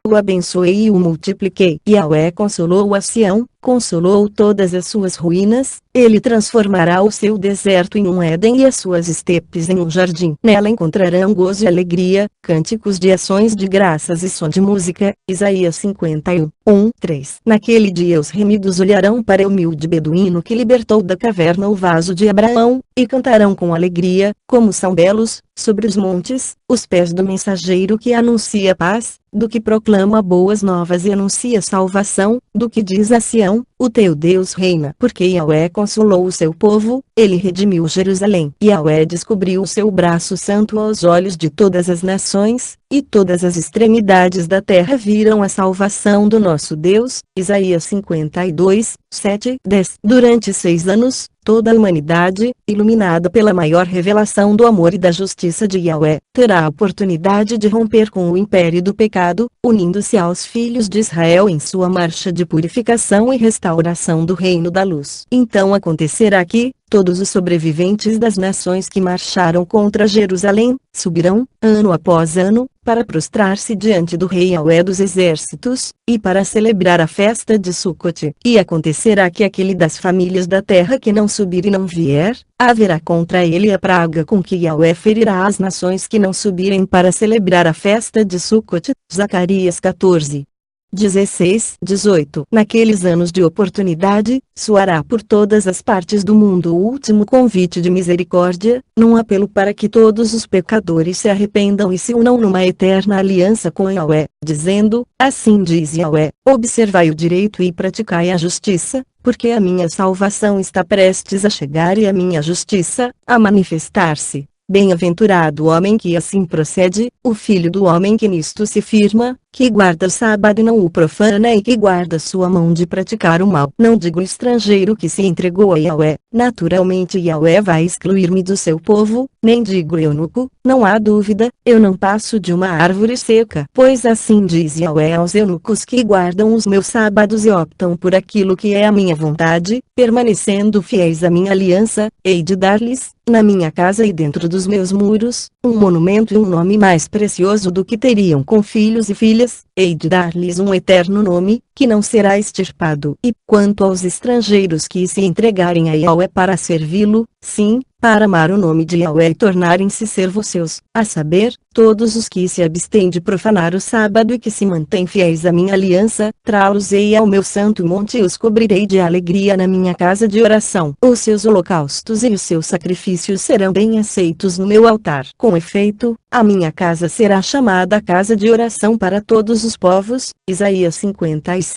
o abençoei e o multipliquei. Yahweh consolou a Sião, consolou todas as suas ruínas. Ele transformará o seu deserto em um Éden e as suas estepes em um jardim. Nela encontrarão gozo e alegria, cânticos de ações de graças e som de música. Isaías 51, 3. Naquele dia os remidos olharão para o humilde beduíno que libertou da caverna o vaso de Abraão, e cantarão com alegria, como são belos, sobre os montes, os pés do mensageiro que anuncia paz, do que proclama boas novas e anuncia salvação, do que diz a Sião, o teu Deus reina. Porque Yahweh consolou o seu povo, ele redimiu Jerusalém. Yahweh descobriu o seu braço santo aos olhos de todas as nações, e todas as extremidades da terra viram a salvação do nosso Deus. Isaías 52, 7, 10. Durante 6 anos, toda a humanidade, iluminada pela maior revelação do amor e da justiça de Yahweh, terá a oportunidade de romper com o império do pecado, unindo-se aos filhos de Israel em sua marcha de purificação e restauração do reino da luz. Então acontecerá que, todos os sobreviventes das nações que marcharam contra Jerusalém, subirão, ano após ano, para prostrar-se diante do Rei Yahweh dos exércitos, e para celebrar a festa de Sucote. E acontecerá que aquele das famílias da terra que não subir e não vier, haverá contra ele a praga com que Yahweh ferirá as nações que não subirem para celebrar a festa de Sucote. Zacarias 14. 16, 18. Naqueles anos de oportunidade, soará por todas as partes do mundo o último convite de misericórdia, num apelo para que todos os pecadores se arrependam e se unam numa eterna aliança com Yahweh, dizendo: assim diz Yahweh, observai o direito e praticai a justiça, porque a minha salvação está prestes a chegar e a minha justiça, a manifestar-se. Bem-aventurado o homem que assim procede, o filho do homem que nisto se firma, que guarda o sábado e não o profana e que guarda sua mão de praticar o mal. Não digo estrangeiro que se entregou a Yahweh, naturalmente Yahweh vai excluir-me do seu povo, nem digo eunuco, não há dúvida, eu não passo de uma árvore seca. Pois assim diz Yahweh aos eunucos que guardam os meus sábados e optam por aquilo que é a minha vontade, permanecendo fiéis à minha aliança, hei de dar-lhes, na minha casa e dentro dos meus muros, um monumento e um nome mais precioso do que teriam com filhos e filhas, hei de dar-lhes um eterno nome, que não será extirpado. E, quanto aos estrangeiros que se entregarem a Yahweh para servi-lo, sim, para amar o nome de Yahweh e tornarem-se servos seus, a saber, todos os que se abstêm de profanar o sábado e que se mantêm fiéis à minha aliança, trá-los-ei ao meu santo monte e os cobrirei de alegria na minha casa de oração. Os seus holocaustos e os seus sacrifícios serão bem aceitos no meu altar. Com efeito, a minha casa será chamada casa de oração para todos os povos. Isaías 56.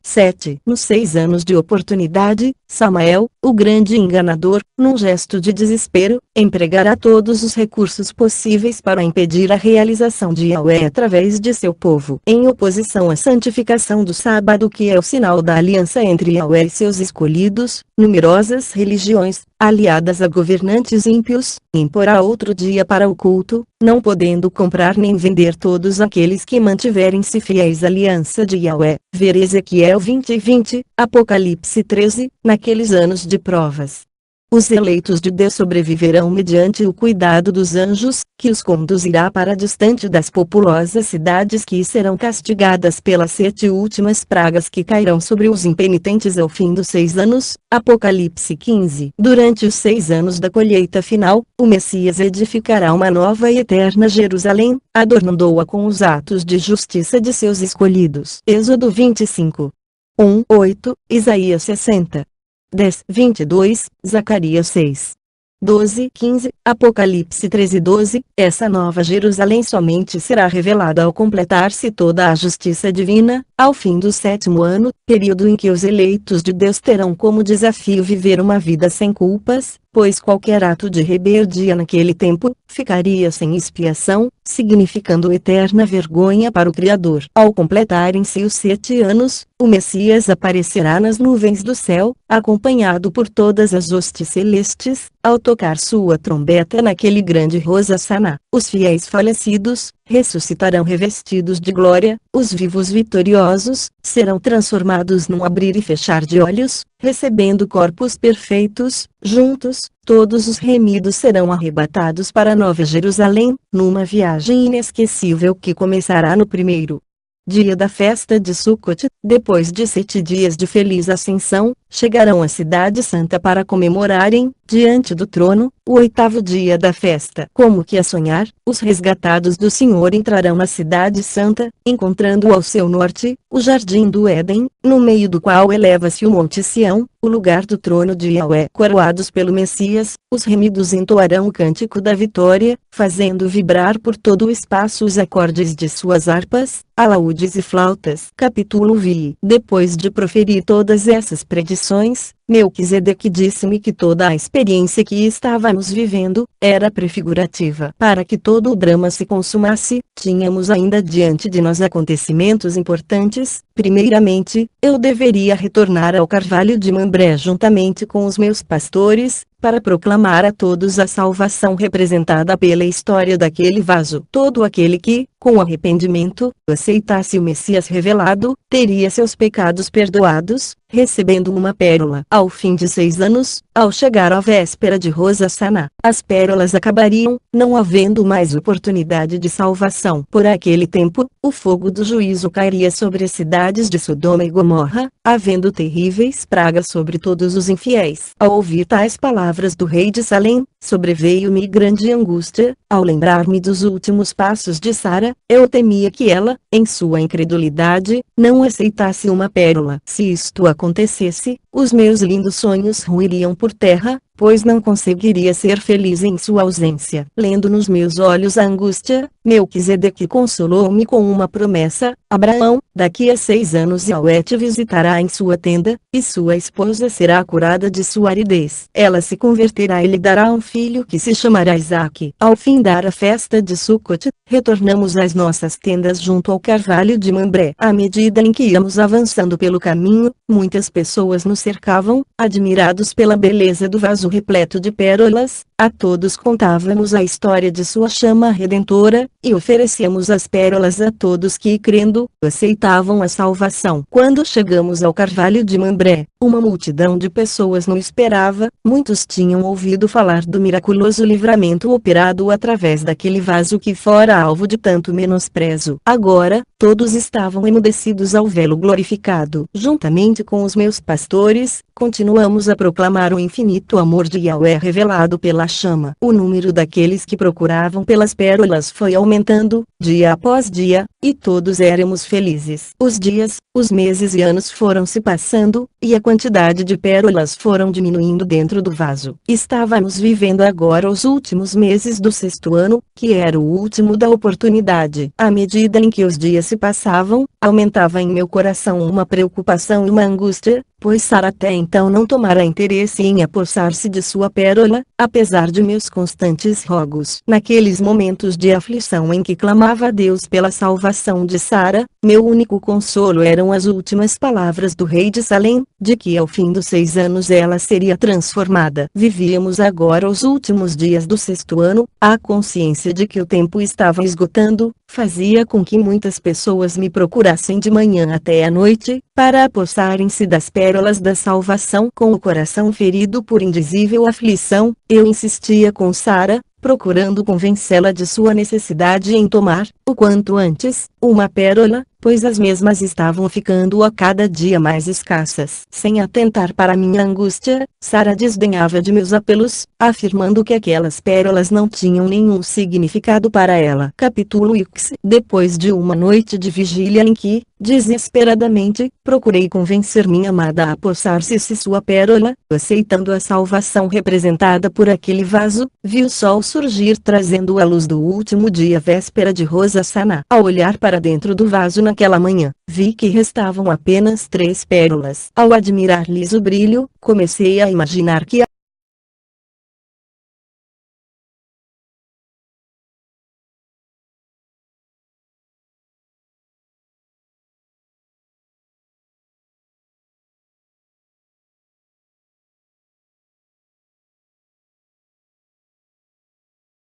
7. Nos 6 anos de oportunidade, Samael, o grande enganador, num gesto de desespero, empregará todos os recursos possíveis para impedir a realização de Yahweh através de seu povo. Em oposição à santificação do sábado, que é o sinal da aliança entre Yahweh e seus escolhidos, numerosas religiões, aliadas a governantes ímpios, imporá outro dia para o culto, não podendo comprar nem vender todos aqueles que mantiverem-se fiéis à aliança de Yahweh. Ver Ezequiel 20:20, Apocalipse 13, naqueles anos de provas. Os eleitos de Deus sobreviverão mediante o cuidado dos anjos, que os conduzirá para distante das populosas cidades que serão castigadas pelas 7 últimas pragas que cairão sobre os impenitentes ao fim dos 6 anos. Apocalipse 15. Durante os 6 anos da colheita final, o Messias edificará uma nova e eterna Jerusalém, adornando-a com os atos de justiça de seus escolhidos. Êxodo 25. 8, Isaías 60. 10, 22, Zacarias 6. 12, 15, Apocalipse 13, 12, essa nova Jerusalém somente será revelada ao completar-se toda a justiça divina, ao fim do 7º ano, período em que os eleitos de Deus terão como desafio viver uma vida sem culpas, pois qualquer ato de rebeldia naquele tempo, ficaria sem expiação, significando eterna vergonha para o Criador. Ao completarem-se os 7 anos, o Messias aparecerá nas nuvens do céu, acompanhado por todas as hostes celestes, ao tocar sua trombeta naquele grande Rosassaná. Os fiéis falecidos, ressuscitarão revestidos de glória, os vivos vitoriosos, serão transformados num abrir e fechar de olhos, recebendo corpos perfeitos, juntos, todos os remidos serão arrebatados para Nova Jerusalém, numa viagem inesquecível que começará no 1º dia da festa de Sukkot, depois de 7 dias de feliz ascensão, chegarão à cidade santa para comemorarem, diante do trono, o 8º dia da festa. Como que a sonhar, os resgatados do Senhor entrarão na cidade santa, encontrando ao seu norte, o jardim do Éden, no meio do qual eleva-se o Monte Sião, o lugar do trono de Yahweh. Coroados pelo Messias, os remidos entoarão o cântico da vitória, fazendo vibrar por todo o espaço os acordes de suas harpas, alaúdes e flautas. Capítulo Vi. Depois de proferir todas essas predições, Melquisedeque disse-me que toda a experiência que estávamos vivendo, era prefigurativa. Para que todo o drama se consumasse, tínhamos ainda diante de nós acontecimentos importantes. Primeiramente, eu deveria retornar ao Carvalho de Mambré juntamente com os meus pastores, para proclamar a todos a salvação representada pela história daquele vaso. Todo aquele que, com arrependimento, aceitasse o Messias revelado, teria seus pecados perdoados, recebendo uma pérola. Ao fim de 6 anos, ao chegar à véspera de Rosh Hashanah, as pérolas acabariam, não havendo mais oportunidade de salvação. Por aquele tempo, o fogo do juízo cairia sobre as cidades de Sodoma e Gomorra, havendo terríveis pragas sobre todos os infiéis. Ao ouvir tais palavras do rei de Salém, sobreveio-me grande angústia. Ao lembrar-me dos últimos passos de Sara, eu temia que ela, em sua incredulidade, não aceitasse uma pérola. Se isto acontecesse, os meus lindos sonhos ruiriam por terra, pois não conseguiria ser feliz em sua ausência. Lendo nos meus olhos a angústia, Melquisedeque consolou-me com uma promessa: Abraão, daqui a 6 anos Yahweh te visitará em sua tenda, e sua esposa será curada de sua aridez. Ela se converterá e lhe dará um filho que se chamará Isaque. Ao findar a festa de Sukkot, retornamos às nossas tendas junto ao Carvalho de Mambré. À medida em que íamos avançando pelo caminho, muitas pessoas nos cercavam, admirados pela beleza do vaso repleto de pérolas. A todos contávamos a história de sua chama redentora, e oferecíamos as pérolas a todos que, crendo, aceitavam a salvação. Quando chegamos ao Carvalho de Mambré, uma multidão de pessoas nos esperava. Muitos tinham ouvido falar do miraculoso livramento operado através daquele vaso que fora alvo de tanto menosprezo. Agora, todos estavam emudecidos ao vê-lo glorificado. Juntamente com os meus pastores, continuamos a proclamar o infinito amor de Yahweh revelado pela chama. O número daqueles que procuravam pelas pérolas foi aumentando, dia após dia, e todos éramos felizes. Os dias, os meses e anos foram se passando, e a quantidade de pérolas foram diminuindo dentro do vaso. Estávamos vivendo agora os últimos meses do 6º ano, que era o último da oportunidade. À medida em que os dias se passavam, aumentava em meu coração uma preocupação e uma angústia, pois Sara até então não tomara interesse em apossar-se de sua pérola, apesar de meus constantes rogos. Naqueles momentos de aflição em que clamava a Deus pela salvação de Sara, meu único consolo eram as últimas palavras do rei de Salém, de que ao fim dos 6 anos ela seria transformada. Vivíamos agora os últimos dias do 6º ano, a consciência de que o tempo estava esgotando, fazia com que muitas pessoas me procurassem de manhã até à noite, para apossarem-se das pérolas da salvação. Com o coração ferido por indizível aflição, eu insistia com Sara, procurando convencê-la de sua necessidade em tomar, o quanto antes, uma pérola, pois as mesmas estavam ficando a cada dia mais escassas. Sem atentar para minha angústia, Sara desdenhava de meus apelos, afirmando que aquelas pérolas não tinham nenhum significado para ela. Capítulo X. Depois de uma noite de vigília em que, desesperadamente, procurei convencer minha amada a apossar-se de sua pérola, aceitando a salvação representada por aquele vaso, vi o sol surgir trazendo a luz do último dia véspera de Rosh Hashanah. Ao olhar para dentro do vaso naquela manhã, vi que restavam apenas 3 pérolas. Ao admirar-lhes o brilho, comecei a imaginar que